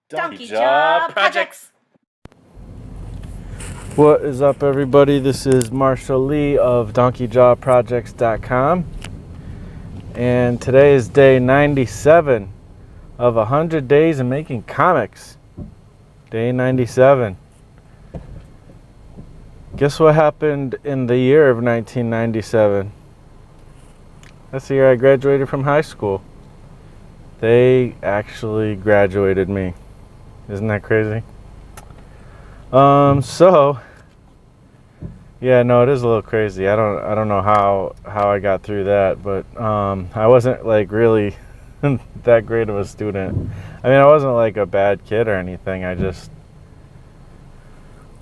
Donkey Jaw Projects. What is up, everybody? This is Marshall Lee of DonkeyJawProjects.com, and today is day 97 of 100 days of making comics. Day 97. Guess what happened in the year of 1997? That's the year I graduated from high school. They actually graduated me. Isn't that crazy? Yeah, no, it is a little crazy. I don't know how I got through that, but I wasn't like really that great of a student. I mean, I wasn't like a bad kid or anything. I just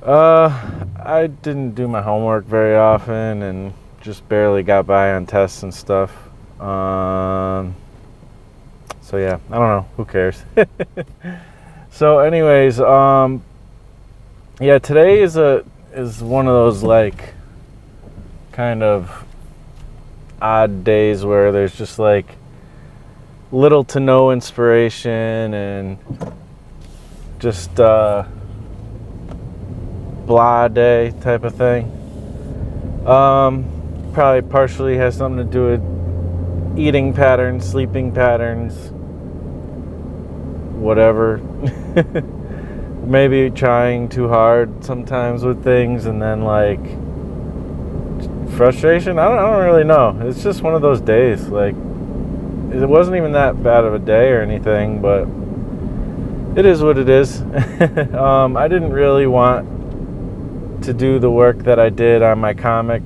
I didn't do my homework very often and just barely got by on tests and stuff. So yeah, I don't know. Who cares? So anyways, yeah, today is one of those like kind of odd days where there's just like little to no inspiration and just blah day type of thing. Probably partially has something to do with eating patterns, sleeping patterns, whatever. Maybe trying too hard sometimes with things, and then like frustration. I don't really know. It's just one of those days. Like, it wasn't even that bad of a day or anything, but it is what it is. I didn't really want to do the work that I did on my comic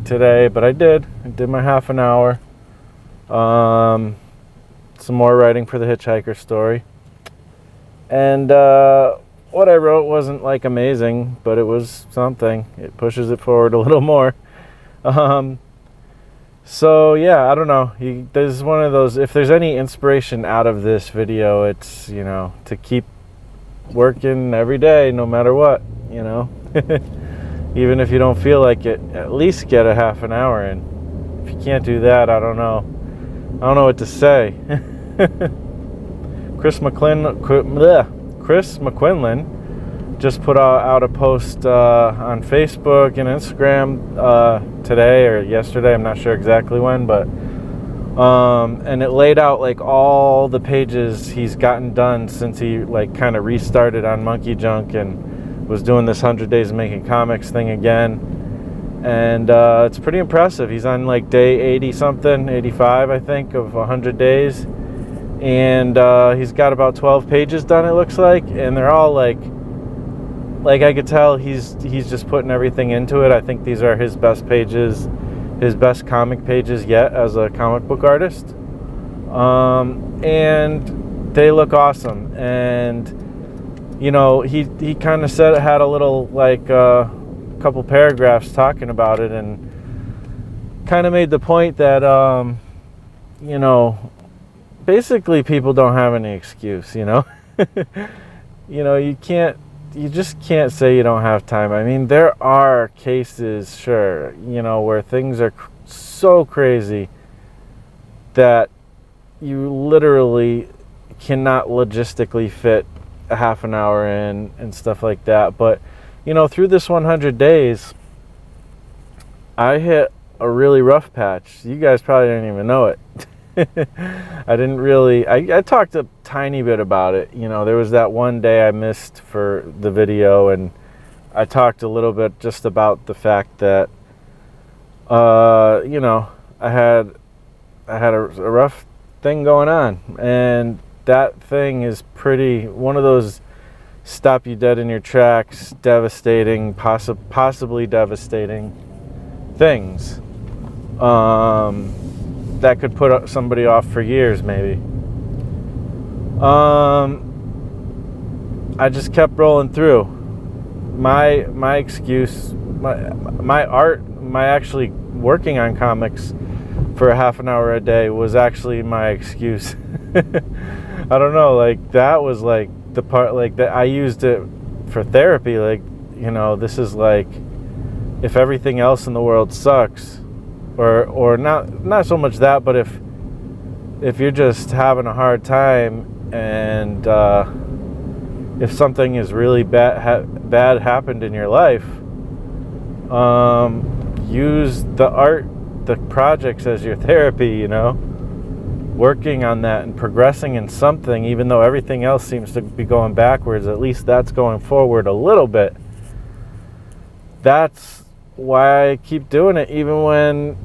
today, but I did. I did my half an hour. Some more writing for the Hitchhiker story. And what I wrote wasn't like amazing, but it was something. It pushes it forward a little more. So yeah, I don't know. There's one of those, if there's any inspiration out of this video, it's, you know, to keep working every day, no matter what, you know. Even if you don't feel like it, at least get a half an hour in. If you can't do that, I don't know what to say. Chris McQuinlan just put out a post on Facebook and Instagram today or yesterday, I'm not sure exactly when, but and it laid out like all the pages he's gotten done since he like kind of restarted on Monkey Junk and was doing this 100 days of making comics thing again. And it's pretty impressive. He's on like day 80 something, 85 I think, of 100 days. And he's got about 12 pages done, it looks like, and they're all like I could tell he's just putting everything into it. I think these are his best pages, his best comic pages yet as a comic book artist. And they look awesome. And you know, he kind of had a little like couple paragraphs talking about it, and kind of made the point that you know, basically people don't have any excuse, you know. You know, you just can't say you don't have time. I mean, there are cases, sure, you know, where things are so crazy that you literally cannot logistically fit a half an hour in and stuff like that. But you know, through this 100 days, I hit a really rough patch. You guys probably didn't even know it. I didn't really, I talked a tiny bit about it. You know, there was that one day I missed for the video, and I talked a little bit just about the fact that, you know, I had a rough thing going on, and that thing is one of those stop you dead in your tracks, devastating, possibly devastating things that could put somebody off for years, maybe. I just kept rolling through. My excuse, my actually working on comics for a half an hour a day was actually my excuse. I don't know, like that was like the part like that I used it for therapy. Like, you know, this is like, if everything else in the world sucks, or not so much that, but if you're just having a hard time and if something is really bad happened in your life, use the art, the projects as your therapy, you know, working on that and progressing in something, even though everything else seems to be going backwards. At least that's going forward a little bit. That's why I keep doing it, even when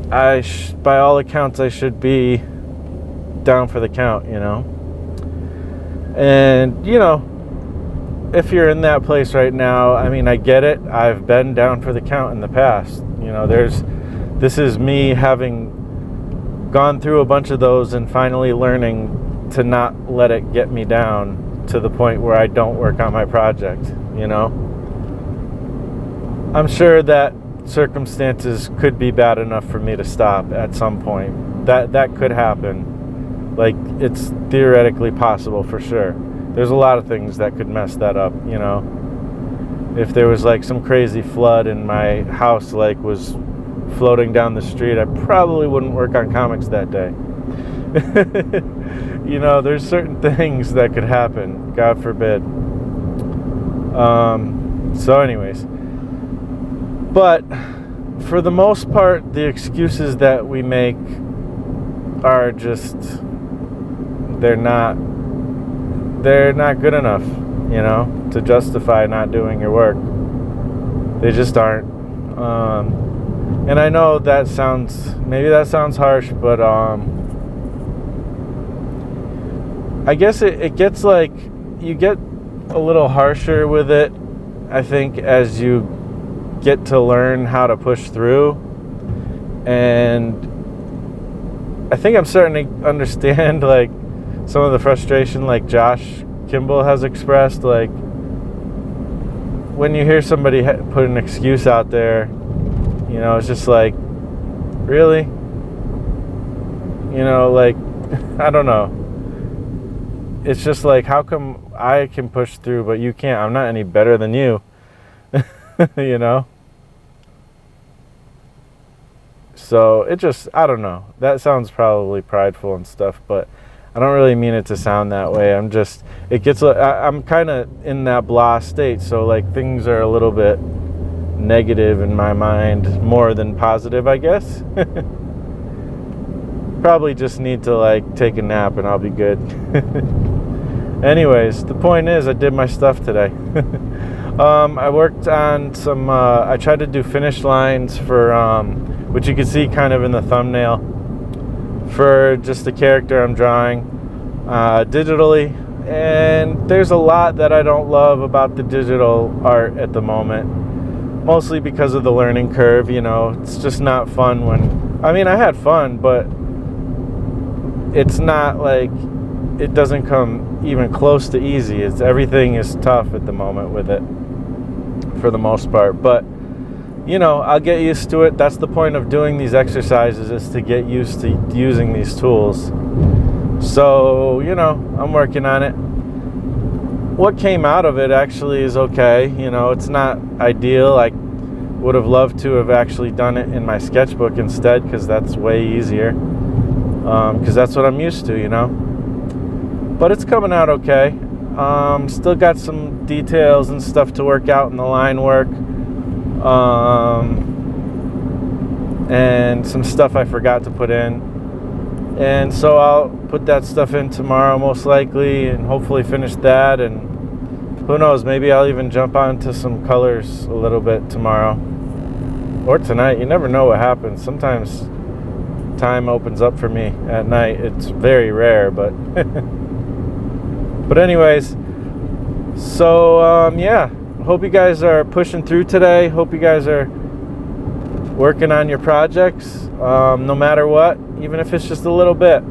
by all accounts, I should be down for the count, you know. And, you know, if you're in that place right now, I mean, I get it. I've been down for the count in the past. You know, this is me having gone through a bunch of those and finally learning to not let it get me down to the point where I don't work on my project, you know. I'm sure that circumstances could be bad enough for me to stop at some point. That could happen. Like, it's theoretically possible for sure. There's a lot of things that could mess that up, you know. If there was like some crazy flood and my house like was floating down the street, I probably wouldn't work on comics that day. You know, there's certain things that could happen, God forbid. So anyways, but for the most part, the excuses that we make are just, they're not good enough, you know, to justify not doing your work. They just aren't. And I know maybe that sounds harsh, but I guess it gets like, you get a little harsher with it, I think, as you get to learn how to push through. And I think I'm starting to understand like some of the frustration like Josh Kimball has expressed. Like, when you hear somebody put an excuse out there, you know, it's just like, really? You know, like, I don't know. It's just like, how come I can push through but you can't? I'm not any better than you. You know? So it just, I don't know. That sounds probably prideful and stuff, but I don't really mean it to sound that way. I'm kind of in that blah state. So like, things are a little bit negative in my mind more than positive, I guess. Probably just need to like take a nap and I'll be good. Anyways, the point is, I did my stuff today. I worked on some, I tried to do finish lines for, which you can see kind of in the thumbnail, for just the character I'm drawing digitally. And there's a lot that I don't love about the digital art at the moment, mostly because of the learning curve. You know, it's just not fun I had fun, but it's not like, it doesn't come even close to easy. Everything is tough at the moment with it, for the most part. But, you know, I'll get used to it. That's the point of doing these exercises, is to get used to using these tools. So, you know, I'm working on it. What came out of it actually is okay. You know, it's not ideal. I would have loved to have actually done it in my sketchbook instead, because that's way easier. Because that's what I'm used to, you know. But it's coming out okay. Still got some details and stuff to work out in the line work. And some stuff I forgot to put in. And so I'll put that stuff in tomorrow most likely, and hopefully finish that. And who knows, maybe I'll even jump onto some colors a little bit tomorrow. Or tonight. You never know what happens. Sometimes time opens up for me at night. It's very rare, but but anyways, so yeah, hope you guys are pushing through today. Hope you guys are working on your projects, no matter what, even if it's just a little bit.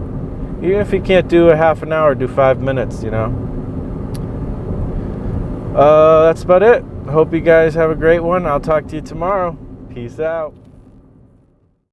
Even if you can't do a half an hour, do 5 minutes, you know. That's about it. Hope you guys have a great one. I'll talk to you tomorrow. Peace out.